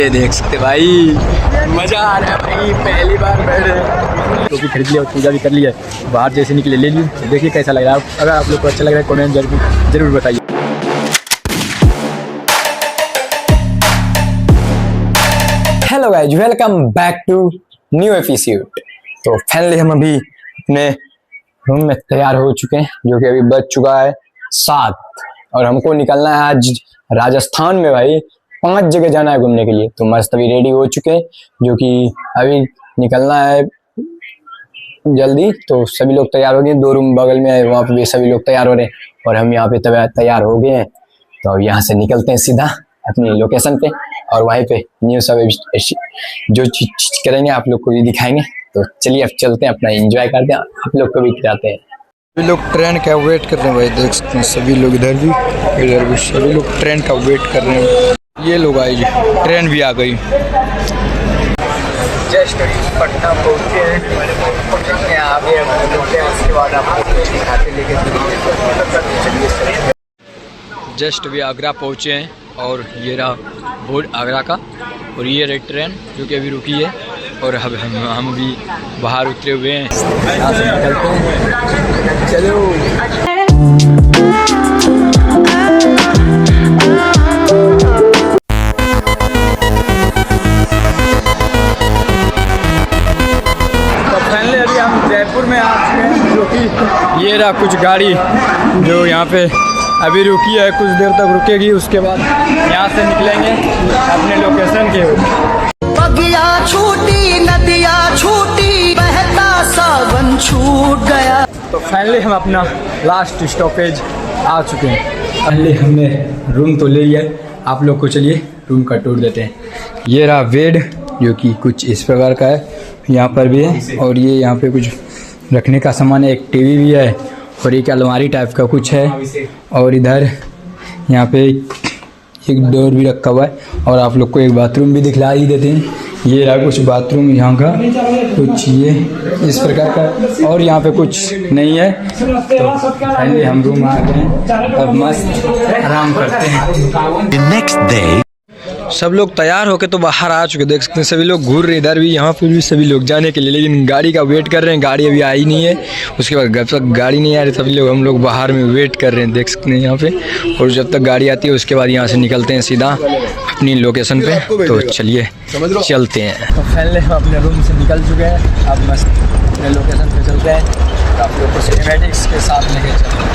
ये देख सकते भाई, मजा आ रहा है भाई, पहली बार बैठ रहे। टोपी खरीद लिया और पूजा भी कर लिया, बाहर जैसे निकले ले ली। देखिए कैसा लग रहा है। अगर आप लोग को अच्छा लग रहा है कमेंट जरूर बताइए। Hello guys, welcome back to new episode. तो फाइनली हम अभी अपने रूम में तैयार हो चुके हैं, जो कि अभी बज चुका है 7 और हमको निकलना है आज राजस्थान में भाई 5 जगह जाना है घूमने के लिए। तो मस्त अभी रेडी हो चुके हैं, जो कि अभी निकलना है जल्दी। तो सभी लोग तैयार हो गए, 2 रूम बगल में है, वहाँ पे भी सभी लोग तैयार हो रहे हैं और हम यहाँ पे तैयार हो गए हैं। तो अब यहाँ से निकलते हैं सीधा अपनी लोकेशन पे और वहीं पे न्यू सब जो चीज करेंगे आप लोग को भी दिखाएंगे। तो चलिए अब चलते हैं, अपना एंजॉय करते हैं, आप लोग को भी खिलाते हैं। सभी लोग ट्रेन का वेट कर रहे हैं भाई, देख सकते हैं सभी लोग इधर भी सभी लोग ट्रेन का वेट कर रहे हैं। ये लोग आए जी, ट्रेन भी आ गई। जस्ट पटना पहुँचे हैं, आगे उसके बाद आपको दिखाते लेके चलिए। जस्ट भी आगरा पहुँचे हैं और ये रहा बोर्ड आगरा का और ये रही ट्रेन जो कि अभी रुकी है और अब हम भी बाहर उतरे हुए हैं। यहाँ से निकलते हैं, चलो। तो फाइनली अभी हम जयपुर में आ चुके हैं, जो कि ये रहा कुछ गाड़ी जो यहाँ पे अभी रुकी है, कुछ देर तक रुकेगी, उसके बाद यहाँ से निकलेंगे अपने लोकेशन के। बगिया छूटी नदिया छूटी बहता सावन छूट गया। तो फाइनली हम अपना लास्ट स्टॉपेज आ चुके हैं। पहले हमने रूम तो ले लिया, आप लोग को चलिए रूम का टूर देते हैं। ये रहा बेड जो कि कुछ इस प्रकार का है, यहाँ पर भी है और ये यहाँ पे कुछ रखने का सामान है, एक टीवी भी है और एक अलमारी टाइप का कुछ है और इधर यहाँ पे एक डोर भी रखा हुआ है और आप लोग को एक बाथरूम भी दिखला ही देते हैं। ये रहा कुछ बाथरूम यहाँ का, कुछ ये इस प्रकार का और यहाँ पे कुछ नहीं है। तो फाइनली हम रूम आ गए हैं, अब मस्त आराम करते हैं। नेक्स्ट डे सब लोग तैयार होके तो बाहर आ चुके, देख सकते हैं सभी लोग घूर रहे इधर भी यहाँ पर भी सभी लोग जाने के लिए, लेकिन गाड़ी का वेट कर रहे हैं। गाड़ी अभी आई नहीं है, उसके बाद जब तक गाड़ी नहीं आ रही सभी लोग हम लोग बाहर में वेट कर रहे हैं, देख सकते हैं यहाँ पे। और जब तक गाड़ी आती है उसके बाद यहाँ से निकलते हैं सीधा अपनी लोकेशन पे। तो चलिए चलते हैं। तो फाइनली हम अपने रूम से निकल चुके हैं, अब मस्त अपने लोकेशन पे चलते हैं। आप लोग को सिनेमैटिक्स के साथ लेके चलते हैं।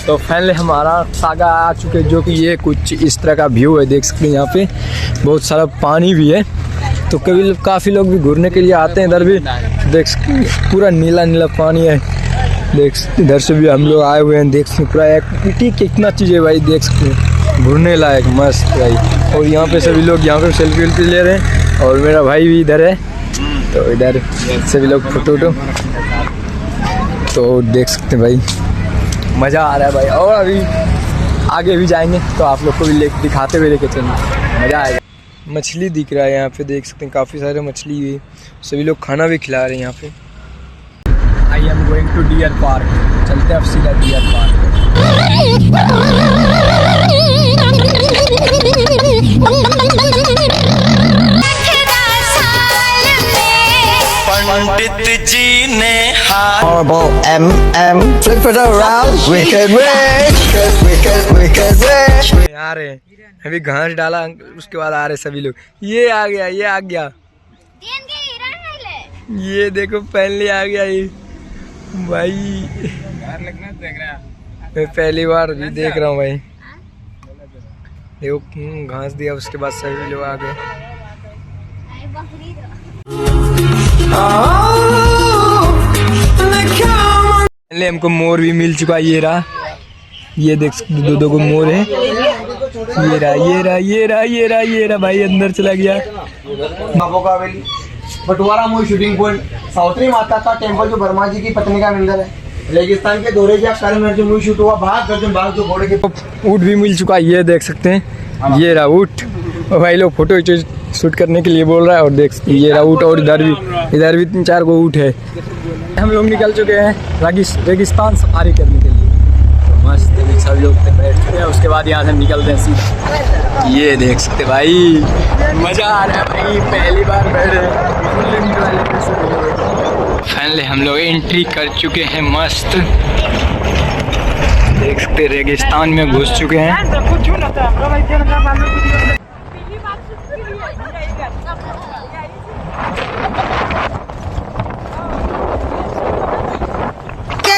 तो फाइनली हमारा सागा आ चुके, जो कि ये कुछ इस तरह का व्यू है, देख सकते हैं यहाँ पे बहुत सारा पानी भी है। तो कभी काफ़ी लोग भी घूरने के लिए आते हैं, इधर भी देख सकते हैं पूरा नीला नीला पानी है। देख सकते इधर से भी हम लोग आए हुए हैं, देख सकते पूरा एक्टिविटी कितना चीज़ है भाई, देख सकते हैं घूरने लायक मस्त भाई। और यहाँ पे सभी लोग यहाँ पे सेल्फी वेल्फी ले रहे हैं और मेरा भाई भी इधर है, तो इधर सभी लोग फोटो तो देख सकते हैं भाई, मज़ा आ रहा है भाई। और अभी आगे भी जाएंगे तो आप लोग को भी दिखाते हुए लेके चलेंगे, मज़ा आएगा। मछली दिख रहा है यहाँ पे, देख सकते हैं काफ़ी सारे मछली भी, सभी लोग खाना भी खिला रहे हैं यहाँ पे। I am going to deer park, चलते हैं अब सीधा डियर पार्क। पंडित जी ने आ रहे हैं अभी, घास डाला उसके बाद आ रहे सभी लोग। ये आ गया, ये आ गया, ये देखो पहले आ गया ये भाई। मैं पहली बार भी देख रहा हूँ भाई, देखो घास दिया उसके बाद सभी लोग आ गए। पहले हमको मोर भी मिल चुका, ये रहा, ये देख सकते 2 को मोर है। ये रहा ये रहा ये रहा ये रहा ये रहा भाई, अंदर चला गया। बटवारा मूवी शूटिंग पॉइंट, सावित्री माता का टेम्पल जो वर्मा जी की पत्नी का मंदिर है, रेगिस्तान के दौरे के आकार में जो मूवी शूट हुआ, गर्जन बाघ जो घोड़े के। ऊँट भी मिल चुका, ये देख सकते हैं, ये रहा ऊँट भाई। लोग फोटो शूट करने के लिए बोल रहा है और देख सकते हैं ये रहा ऊँट और इधर भी 3-4 को ऊँट है। हम लोग निकल चुके हैं रेगिस्तान सफारी करने के लिए। मस्त अभी सब लोग बैठ चुके हैं। उसके बाद यहाँ से निकलते हैं सीधा। ये देख सकते भाई, मज़ा आ रहा है भाई, पहली बार बैठे। फाइनली हम लोग एंट्री कर चुके हैं। मस्त देख सकते रेगिस्तान में घुस चुके हैं।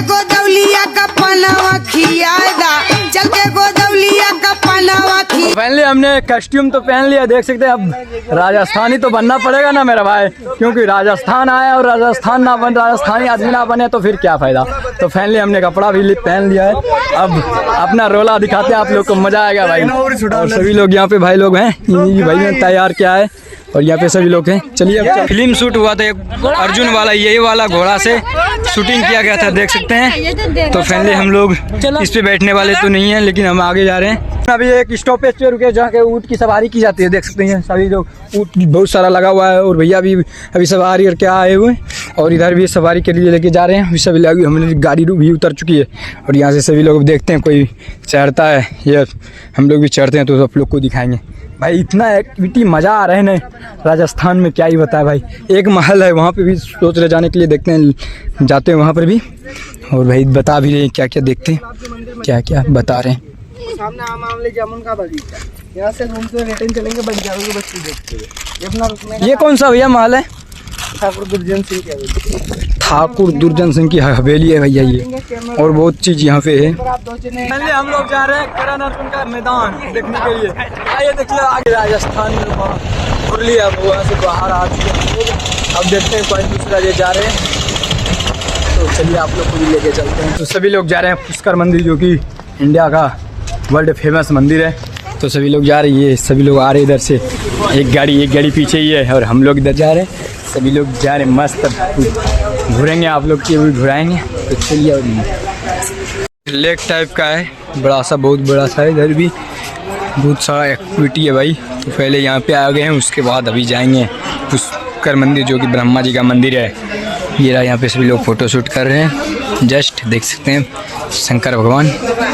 गोदौलिया का पनावा खियादा, चल के गोदौलिया का पनावा खिया। फाइनली हमने कस्ट्यूम तो पहन लिया, देख सकते हैं। अब राजस्थानी तो बनना पड़ेगा ना मेरा भाई, क्योंकि राजस्थान आया और राजस्थानी आदमी ना बने तो फिर क्या फ़ायदा। तो फाइनली हमने कपड़ा भी पहन लिया है। अब अपना रोला दिखाते हैं आप लोग को, मज़ा आएगा भाई। और सभी लोग यहाँ पे भाई लोग हैं, ये भाई ने तैयार किया है और यहाँ पे सभी लोग हैं। चलिए अब फिल्म शूट हुआ था एक अर्जुन वाला, यही वाला घोड़ा से शूटिंग किया गया था, देख सकते हैं। तो फाइनली हम लोग इस पे बैठने वाले तो नहीं हैं, लेकिन हम आगे जा रहे हैं। अभी एक स्टॉपेज पे रुके जहाँ के ऊँट की सवारी की जाती है, देख सकते हैं। सभी लोग ऊँट बहुत सारा लगा हुआ है और भैया भी अभी सवारी और क्या आए हुए हैं और इधर भी सवारी के लिए लेके जा रहे हैं। अभी सभी लोग, हमारी गाड़ी भी उतर चुकी है और यहाँ से सभी लोग देखते हैं कोई चढ़ता है या हम लोग भी चढ़ते हैं तो आप लोग को दिखाएंगे भाई। इतना एक्टिविटी मज़ा आ रहा है ना राजस्थान में, क्या ही बताया भाई। एक महल है वहाँ पे भी सोच रहे जाने के लिए, देखते हैं जाते हैं वहाँ पर भी। और भाई बता भी रहे हैं क्या क्या देखते हैं, क्या क्या बता रहे हैं। सामने आम आमले जामुन का बगीचा, यहाँ से घूमते रिटर्न चलेंगे बंजारों की बस्ती देखते हुए। ये अपना रुकने ये कौन सा भैया महल है? ठाकुर दुर्जन सिंह की हवेली। ठाकुर दुर्जन सिंह की हवेली है भैया ये, और बहुत चीज़ यहाँ पे है। पहले हम लोग जा रहे हैं करण अर्जुन का मैदान देखने के लिए। आइए देखिए आगे राजस्थान में मुरली है, वहाँ से बाहर आ चुके हैं। अब देखते हैं कोई दूसरा ये जा रहे हैं, तो चलिए आप लोग को भी लेके चलते हैं। तो सभी लोग जा रहे हैं पुष्कर मंदिर, जो कि इंडिया का वर्ल्ड फेमस मंदिर है। तो सभी लोग जा रहे हैं, सभी लोग आ रहे हैं इधर से। एक गाड़ी पीछे ही है और हम लोग इधर जा रहे हैं। सभी लोग जा रहे हैं, मस्त घूरेंगे, आप लोग की भी घुराएंगे। तो चलिए, लेक टाइप का है, बड़ा सा, बहुत बड़ा सा है। इधर भी बहुत सारा एक्टिविटी है भाई। तो पहले यहाँ पे आ गए हैं, उसके बाद अभी जाएंगे पुष्कर मंदिर, जो कि ब्रह्मा जी का मंदिर है। ये रहा, यहाँ पे सभी लोग फ़ोटो शूट कर रहे हैं। जस्ट देख सकते हैं शंकर भगवान,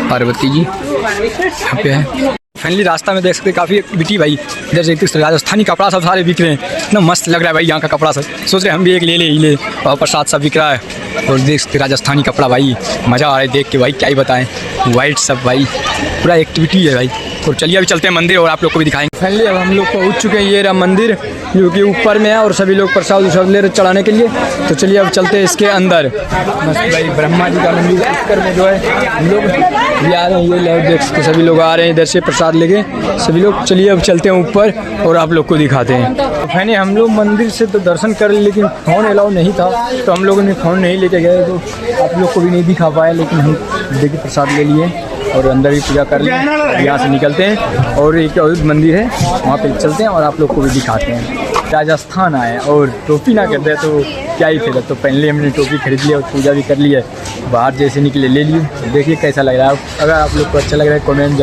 पार्वती जी यहाँ पे है। फाइनली रास्ता में देख सकते हैं काफ़ी एक्टिविटी भाई। इधर से राजस्थानी कपड़ा सब सारे बिक रहे हैं, इतना मस्त लग रहा है भाई यहाँ का कपड़ा सब। सोच रहे हम भी एक ले ले और प्रसाद सब बिक रहा है। और देख सकते राजस्थानी कपड़ा भाई, मज़ा आ रहा है देख के भाई, क्या ही बताएं। वाइट सब भाई, पूरा एक्टिविटी है भाई। और चलिए अभी चलते हैं मंदिर और आप लोग को भी दिखाएंगे। फाइनली अब हम लोग पहुँच चुके हैं, ये रहा मंदिर जो कि ऊपर में है और सभी लोग प्रसाद उसाद ले रहे चढ़ाने के लिए। तो चलिए अब चलते हैं इसके अंदर। मस्त भाई, ब्रह्मा जी का मंदिर पुष्कर में जो है, हम लोग भी आ रहे हैं। ये लोग देख सकते सभी लोग आ रहे हैं इधर से प्रसाद लेके सभी लोग। चलिए अब चलते हैं ऊपर और आप लोग को दिखाते हैं। तो फाइनली हम लोग मंदिर से तो दर्शन कर लिए, लेकिन फ़ोन अलाउ नहीं था तो हम लोगों ने फ़ोन नहीं लेके गए, तो आप लोग को भी नहीं दिखा पाया। लेकिन हम देखिए प्रसाद ले लिए और अंदर भी पूजा कर लिए। यहाँ से निकलते हैं और एक और मंदिर है, वहाँ पे चलते हैं और आप लोग को भी दिखाते हैं। राजस्थान आए और टोपी ना कर दे तो क्या ही फिर। तो पहले हमने टोपी खरीद लिया और पूजा भी कर ली है। बाहर जैसे निकले ले लिए। तो देखिए कैसा लग रहा है। अगर आप लोग को अच्छा लग रहा है कमेंट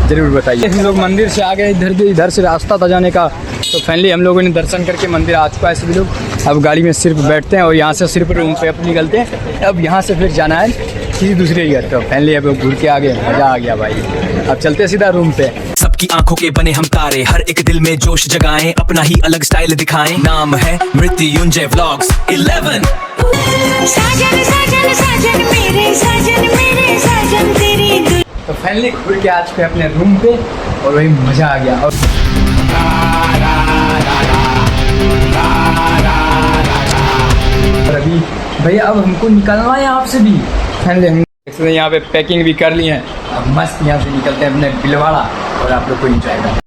जरूर बताइए। हम लोग मंदिर से आ गए, इधर से रास्ता था जाने का। तो फाइनली हम लोगों ने दर्शन करके मंदिर आ चुका है सभी लोग। अब गाड़ी में सिर्फ बैठते हैं और यहाँ से सिर्फ रूम पे अपने निकलते हैं। अब यहाँ से फिर जाना है किसी दूसरे घर। तो फाइनली अब घूर के आ गए, मज़ा आ गया भाई। अब चलते हैं सीधा रूम पे। सबकी आंखों के बने हम तारे, हर एक दिल में जोश जगाएं, अपना ही अलग स्टाइल दिखाएं। नाम है मृत्युंजय व्लॉग्स 11। साजन साजन साजन मेरे साजन तेरी। तो फाइनली घूर के आ चुके हैं अपने रूम पे और वही मज़ा आ गया। और अभी भैया अब हमको निकलना है यहाँ से भी। फाइनली हम यहाँ पे पैकिंग भी कर ली है। अब मस्त यहाँ से निकलते हैं अपने बिलवाड़ा और आप लोग को एंजॉय करें।